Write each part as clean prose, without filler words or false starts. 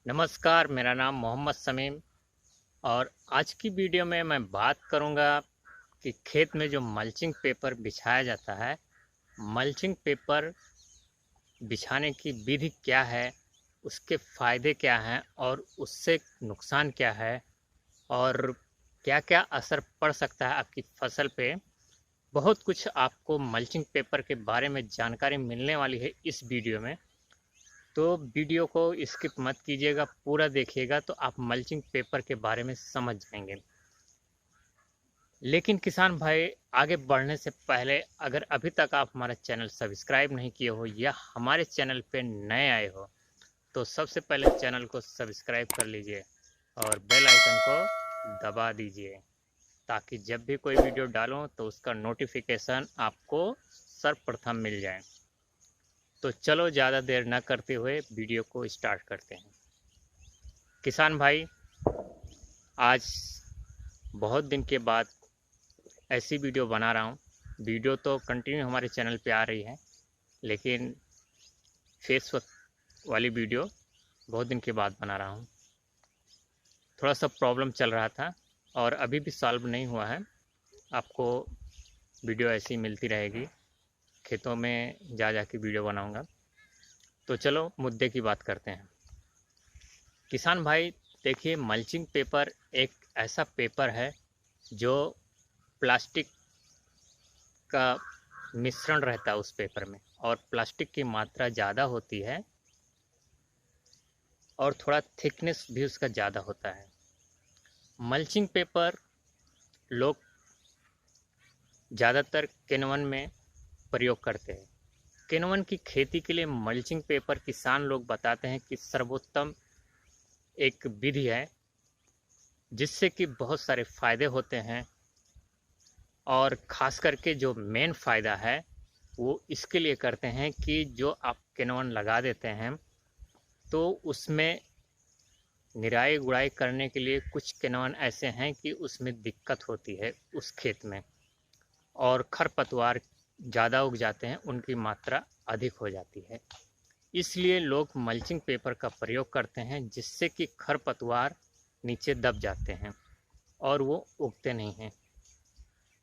नमस्कार, मेरा नाम मोहम्मद समीम और आज की वीडियो में मैं बात करूंगा कि खेत में जो मल्चिंग पेपर बिछाया जाता है, मल्चिंग पेपर बिछाने की विधि क्या है, उसके फ़ायदे क्या हैं और उससे नुकसान क्या है और क्या-क्या असर पड़ सकता है आपकी फसल पे। बहुत कुछ आपको मल्चिंग पेपर के बारे में जानकारी मिलने वाली है इस वीडियो में। तो वीडियो को स्किप मत कीजिएगा, पूरा देखिएगा तो आप मल्चिंग पेपर के बारे में समझ जाएंगे। लेकिन किसान भाई, आगे बढ़ने से पहले अगर अभी तक आप हमारा चैनल सब्सक्राइब नहीं किए हो या हमारे चैनल पे नए आए हो तो सबसे पहले चैनल को सब्सक्राइब कर लीजिए और बेल आइकन को दबा दीजिए ताकि जब भी कोई वीडियो डालूं तो उसका नोटिफिकेशन आपको सर्वप्रथम मिल जाए। तो चलो ज़्यादा देर न करते हुए वीडियो को स्टार्ट करते हैं। किसान भाई, आज बहुत दिन के बाद ऐसी वीडियो बना रहा हूँ। वीडियो तो कंटिन्यू हमारे चैनल पे आ रही है, लेकिन फेसबुक वाली वीडियो बहुत दिन के बाद बना रहा हूँ। थोड़ा सा प्रॉब्लम चल रहा था और अभी भी सॉल्व नहीं हुआ है। आपको वीडियो ऐसी मिलती रहेगी, खेतों में जा के वीडियो बनाऊँगा। तो चलो मुद्दे की बात करते हैं। किसान भाई देखिए, मल्चिंग पेपर एक ऐसा पेपर है जो प्लास्टिक का मिश्रण रहता है उस पेपर में, और प्लास्टिक की मात्रा ज़्यादा होती है और थोड़ा थिकनेस भी उसका ज़्यादा होता है। मल्चिंग पेपर लोग ज़्यादातर किण्वन में प्रयोग करते हैं। किण्वन की खेती के लिए मल्चिंग पेपर किसान लोग बताते हैं कि सर्वोत्तम एक विधि है, जिससे कि बहुत सारे फायदे होते हैं। और ख़ास करके जो मेन फ़ायदा है वो इसके लिए करते हैं कि जो आप किण्वन लगा देते हैं तो उसमें निराई गुड़ाई करने के लिए कुछ किण्वन ऐसे हैं कि उसमें दिक्कत होती है उस खेत में, और खरपतवार ज़्यादा उग जाते हैं, उनकी मात्रा अधिक हो जाती है। इसलिए लोग मल्चिंग पेपर का प्रयोग करते हैं, जिससे कि खरपतवार नीचे दब जाते हैं और वो उगते नहीं हैं।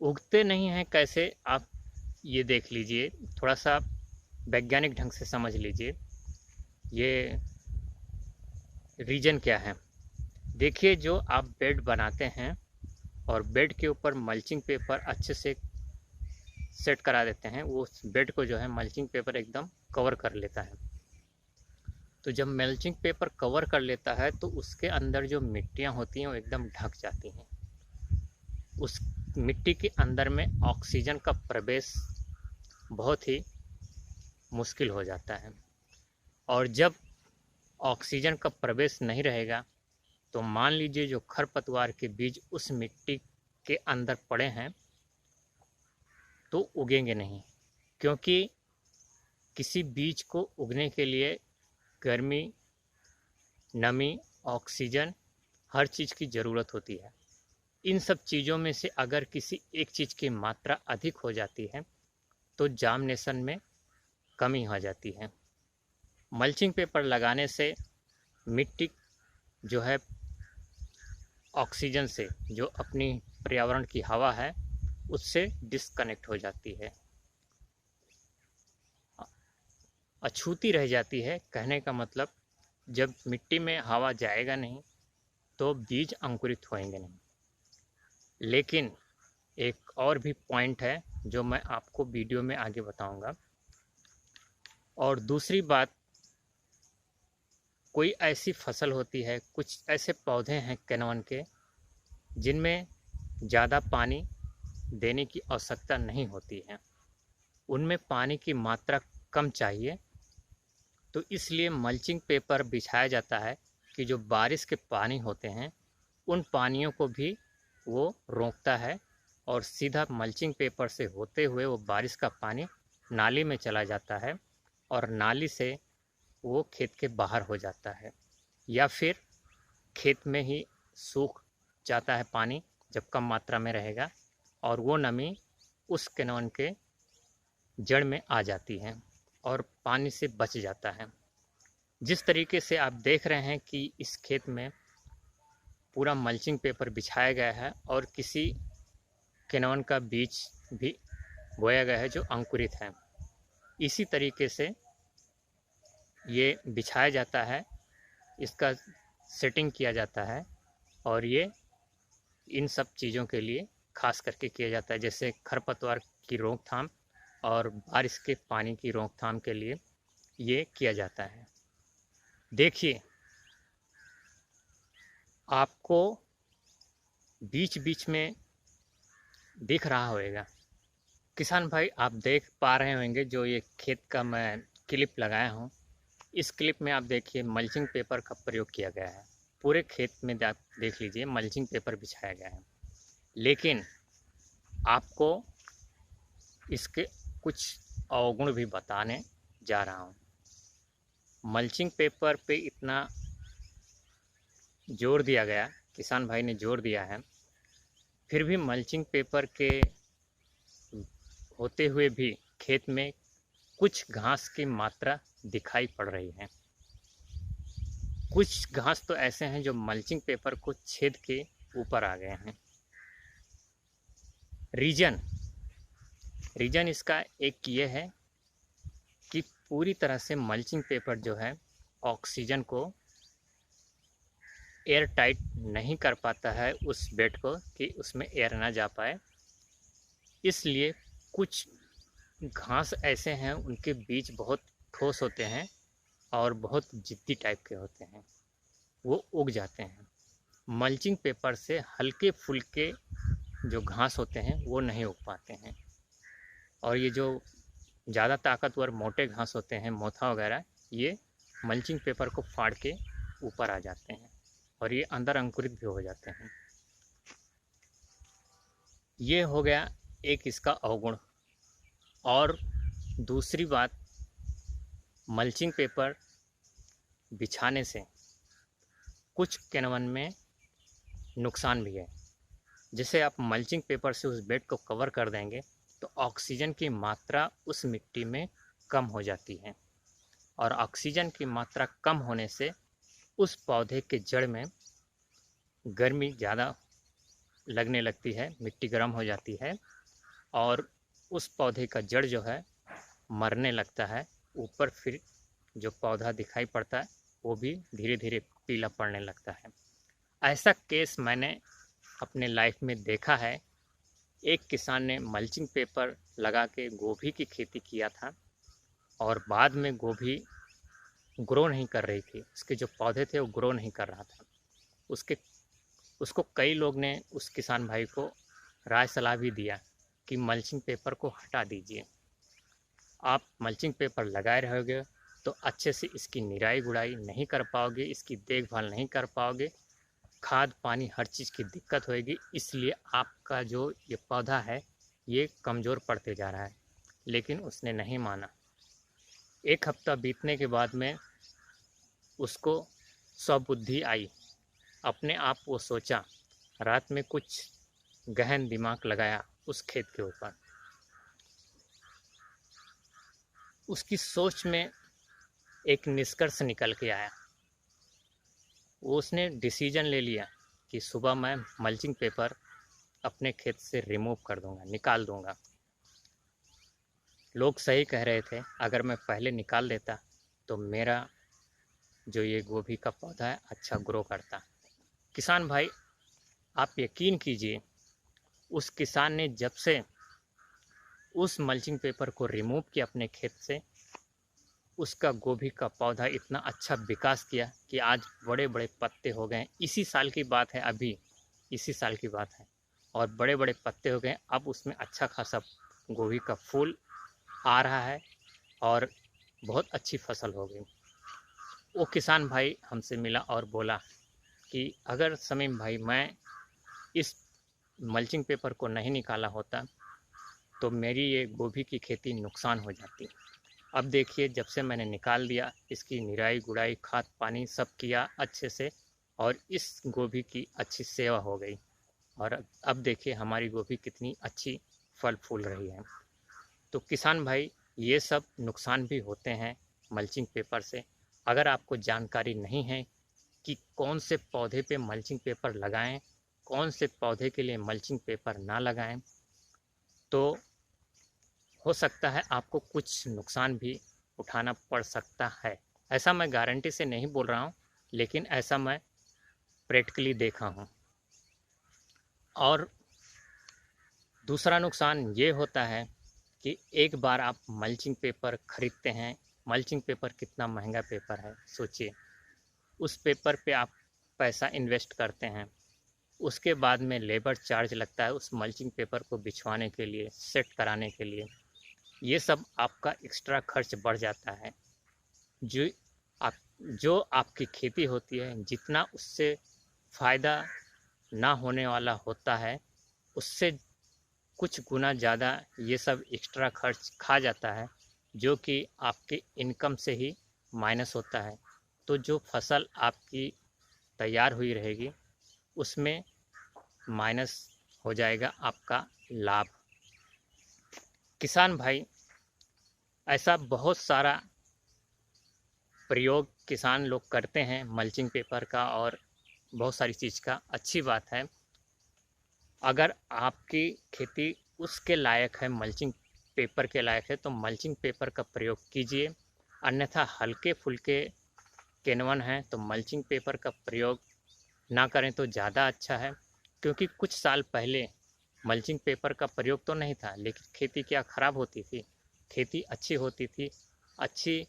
उगते नहीं हैं कैसे, आप ये देख लीजिए, थोड़ा सा वैज्ञानिक ढंग से समझ लीजिए ये रीज़न क्या है। देखिए, जो आप बेड बनाते हैं और बेड के ऊपर मल्चिंग पेपर अच्छे से सेट करा देते हैं, वो बेड को जो है मल्चिंग पेपर एकदम कवर कर लेता है। तो जब मल्चिंग पेपर कवर कर लेता है तो उसके अंदर जो मिट्टियाँ होती हैं वो एकदम ढक जाती हैं। उस मिट्टी के अंदर में ऑक्सीजन का प्रवेश बहुत ही मुश्किल हो जाता है, और जब ऑक्सीजन का प्रवेश नहीं रहेगा तो मान लीजिए जो खरपतवार के बीज उस मिट्टी के अंदर पड़े हैं तो उगेंगे नहीं, क्योंकि किसी बीज को उगने के लिए गर्मी, नमी, ऑक्सीजन हर चीज़ की ज़रूरत होती है। इन सब चीज़ों में से अगर किसी एक चीज़ की मात्रा अधिक हो जाती है तो जार्मिनेशन में कमी आ जाती है। मल्चिंग पेपर लगाने से मिट्टी जो है ऑक्सीजन से, जो अपनी पर्यावरण की हवा है, उससे डिस्कनेक्ट हो जाती है, अछूती रह जाती है। कहने का मतलब, जब मिट्टी में हवा जाएगा नहीं तो बीज अंकुरित होंगे नहीं। लेकिन एक और भी पॉइंट है जो मैं आपको वीडियो में आगे बताऊंगा। और दूसरी बात, कोई ऐसी फसल होती है, कुछ ऐसे पौधे हैं किण्वन के, जिनमें ज़्यादा पानी देने की आवश्यकता नहीं होती है, उनमें पानी की मात्रा कम चाहिए। तो इसलिए मल्चिंग पेपर बिछाया जाता है कि जो बारिश के पानी होते हैं उन पानियों को भी वो रोकता है, और सीधा मल्चिंग पेपर से होते हुए वो बारिश का पानी नाली में चला जाता है, और नाली से वो खेत के बाहर हो जाता है, या फिर खेत में ही सूख जाता है पानी जब कम मात्रा में रहेगा, और वो नमी उस किण्वन के जड़ में आ जाती है और पानी से बच जाता है। जिस तरीके से आप देख रहे हैं कि इस खेत में पूरा मल्चिंग पेपर बिछाया गया है और किसी किण्वन का बीज भी बोया गया है जो अंकुरित है। इसी तरीके से ये बिछाया जाता है, इसका सेटिंग किया जाता है और ये इन सब चीज़ों के लिए खास करके किया जाता है, जैसे खरपतवार की रोकथाम और बारिश के पानी की रोकथाम के लिए ये किया जाता है। देखिए, आपको बीच बीच में दिख रहा होगा, किसान भाई आप देख पा रहे होंगे जो ये खेत का मैं क्लिप लगाया हूँ, इस क्लिप में आप देखिए मल्चिंग पेपर का प्रयोग किया गया है। पूरे खेत में आप देख लीजिए मल्चिंग पेपर बिछाया गया है, लेकिन आपको इसके कुछ अवगुण भी बताने जा रहा हूँ। मल्चिंग पेपर पे इतना जोर दिया गया, किसान भाई ने जोर दिया है, फिर भी मल्चिंग पेपर के होते हुए भी खेत में कुछ घास की मात्रा दिखाई पड़ रही है। कुछ घास तो ऐसे हैं जो मल्चिंग पेपर को छेद के ऊपर आ गए हैं। रीजन इसका एक ये है कि पूरी तरह से मल्चिंग पेपर जो है ऑक्सीजन को एयर टाइट नहीं कर पाता है उस बेड को कि उसमें एयर ना जा पाए। इसलिए कुछ घास ऐसे हैं उनके बीज बहुत ठोस होते हैं और बहुत जिद्दी टाइप के होते हैं, वो उग जाते हैं। मल्चिंग पेपर से हल्के फुल्के जो घास होते हैं वो नहीं उग पाते हैं, और ये जो ज़्यादा ताकतवर मोटे घास होते हैं, मोथा वगैरह, ये मल्चिंग पेपर को फाड़ के ऊपर आ जाते हैं और ये अंदर अंकुरित भी हो जाते हैं। ये हो गया एक इसका अवगुण। और दूसरी बात, मल्चिंग पेपर बिछाने से कुछ किण्वन में नुकसान भी है। जैसे आप मल्चिंग पेपर से उस बेड को कवर कर देंगे तो ऑक्सीजन की मात्रा उस मिट्टी में कम हो जाती है, और ऑक्सीजन की मात्रा कम होने से उस पौधे के जड़ में गर्मी ज़्यादा लगने लगती है, मिट्टी गर्म हो जाती है और उस पौधे का जड़ जो है मरने लगता है। ऊपर फिर जो पौधा दिखाई पड़ता है वो भी धीरे धीरे पीला पड़ने लगता है। ऐसा केस मैंने अपने लाइफ में देखा है। एक किसान ने मल्चिंग पेपर लगा के गोभी की खेती किया था और बाद में गोभी ग्रो नहीं कर रही थी, उसके जो पौधे थे वो ग्रो नहीं कर रहा था। उसको कई लोग ने, उस किसान भाई को राय सलाह भी दिया कि मल्चिंग पेपर को हटा दीजिए। आप मल्चिंग पेपर लगाए रहोगे तो अच्छे से इसकी निराई गुड़ाई नहीं कर पाओगे, इसकी देखभाल नहीं कर पाओगे, खाद पानी हर चीज़ की दिक्कत होएगी, इसलिए आपका जो ये पौधा है ये कमज़ोर पड़ते जा रहा है। लेकिन उसने नहीं माना। एक हफ्ता बीतने के बाद में उसको स्वबुद्धि आई, अपने आप वो सोचा, रात में कुछ गहन दिमाग लगाया उस खेत के ऊपर। उसकी सोच में एक निष्कर्ष निकल के आया। वो उसने डिसीजन ले लिया कि सुबह मैं मल्चिंग पेपर अपने खेत से रिमूव कर दूंगा, निकाल दूंगा। लोग सही कह रहे थे, अगर मैं पहले निकाल देता तो मेरा जो ये गोभी का पौधा है अच्छा ग्रो करता। किसान भाई आप यकीन कीजिए, उस किसान ने जब से उस मल्चिंग पेपर को रिमूव किया अपने खेत से, उसका गोभी का पौधा इतना अच्छा विकास किया कि आज बड़े बड़े पत्ते हो गए। इसी साल की बात है, अभी इसी साल की बात है, और बड़े बड़े पत्ते हो गए। अब उसमें अच्छा खासा गोभी का फूल आ रहा है और बहुत अच्छी फसल हो गई। वो किसान भाई हमसे मिला और बोला कि अगर समीम भाई मैं इस मल्चिंग पेपर को नहीं निकाला होता तो मेरी ये गोभी की खेती नुकसान हो जाती। अब देखिए, जब से मैंने निकाल दिया, इसकी निराई गुड़ाई खाद पानी सब किया अच्छे से, और इस गोभी की अच्छी सेवा हो गई, और अब देखिए हमारी गोभी कितनी अच्छी फल फूल रही है। तो किसान भाई ये सब नुकसान भी होते हैं मल्चिंग पेपर से। अगर आपको जानकारी नहीं है कि कौन से पौधे पे मल्चिंग पेपर लगाएं, कौन से पौधे के लिए मल्चिंग पेपर ना लगाएं, तो हो सकता है आपको कुछ नुकसान भी उठाना पड़ सकता है। ऐसा मैं गारंटी से नहीं बोल रहा हूँ, लेकिन ऐसा मैं प्रैक्टिकली देखा हूँ। और दूसरा नुकसान ये होता है कि एक बार आप मल्चिंग पेपर खरीदते हैं, मल्चिंग पेपर कितना महंगा पेपर है सोचिए, उस पेपर पे आप पैसा इन्वेस्ट करते हैं, उसके बाद में लेबर चार्ज लगता है उस मल्चिंग पेपर को बिछवाने के लिए, सेट कराने के लिए। ये सब आपका एक्स्ट्रा खर्च बढ़ जाता है। जो आप जो आपकी खेती होती है, जितना उससे फ़ायदा ना होने वाला होता है, उससे कुछ गुना ज़्यादा ये सब एक्स्ट्रा खर्च खा जाता है, जो कि आपके इनकम से ही माइनस होता है। तो जो फसल आपकी तैयार हुई रहेगी, उसमें माइनस हो जाएगा आपका लाभ। किसान भाई, ऐसा बहुत सारा प्रयोग किसान लोग करते हैं मल्चिंग पेपर का और बहुत सारी चीज़ का। अच्छी बात है, अगर आपकी खेती उसके लायक है, मल्चिंग पेपर के लायक है, तो मल्चिंग पेपर का प्रयोग कीजिए। अन्यथा हल्के फुल्के केनवन हैं तो मल्चिंग पेपर का प्रयोग ना करें तो ज़्यादा अच्छा है। क्योंकि कुछ साल पहले मल्चिंग पेपर का प्रयोग तो नहीं था, लेकिन खेती क्या ख़राब होती थी, खेती अच्छी होती थी, अच्छी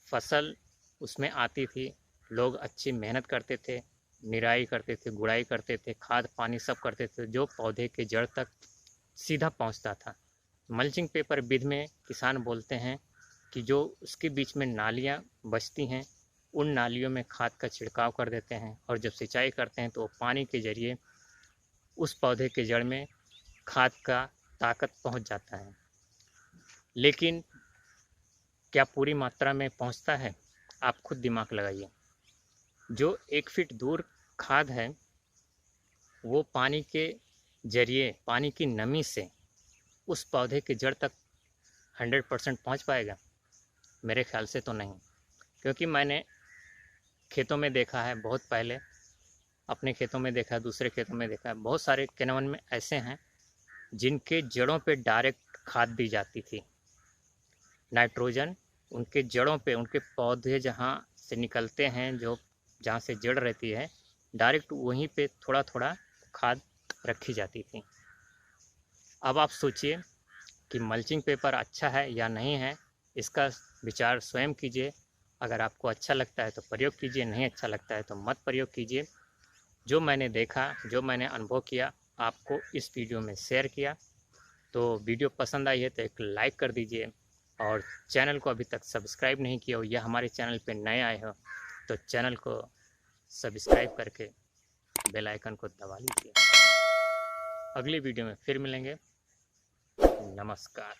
फसल उसमें आती थी, लोग अच्छी मेहनत करते थे, निराई करते थे, गुड़ाई करते थे, खाद पानी सब करते थे, जो पौधे के जड़ तक सीधा पहुंचता था। मल्चिंग पेपर विधि में किसान बोलते हैं कि जो उसके बीच में नालियां बचती हैं, उन नालियों में खाद का छिड़काव कर देते हैं, और जब सिंचाई करते हैं तो वो पानी के ज़रिए उस पौधे के जड़ में खाद का ताकत पहुंच जाता है। लेकिन क्या पूरी मात्रा में पहुंचता है? आप खुद दिमाग लगाइए। जो 1 फीट दूर खाद है, वो पानी के जरिए, पानी की नमी से उस पौधे के जड़ तक 100% पहुँच पाएगा? मेरे ख्याल से तो नहीं। क्योंकि मैंने खेतों में देखा है, बहुत पहले अपने खेतों में देखा है, दूसरे खेतों में देखा है, बहुत सारे केनवन में ऐसे हैं जिनके जड़ों पे डायरेक्ट खाद दी जाती थी। नाइट्रोजन उनके जड़ों पे, उनके पौधे जहाँ से निकलते हैं, जो जहाँ से जड़ रहती है, डायरेक्ट वहीं पे थोड़ा थोड़ा खाद रखी जाती थी। अब आप सोचिए कि मल्चिंग पेपर अच्छा है या नहीं है, इसका विचार स्वयं कीजिए। अगर आपको अच्छा लगता है तो प्रयोग कीजिए, नहीं अच्छा लगता है तो मत प्रयोग कीजिए। जो मैंने देखा, जो मैंने अनुभव किया, आपको इस वीडियो में शेयर किया। तो वीडियो पसंद आई है तो एक लाइक कर दीजिए, और चैनल को अभी तक सब्सक्राइब नहीं किया हो या हमारे चैनल पर नए आए हो तो चैनल को सब्सक्राइब करके बेल आइकन को दबा लीजिए। अगली वीडियो में फिर मिलेंगे। नमस्कार।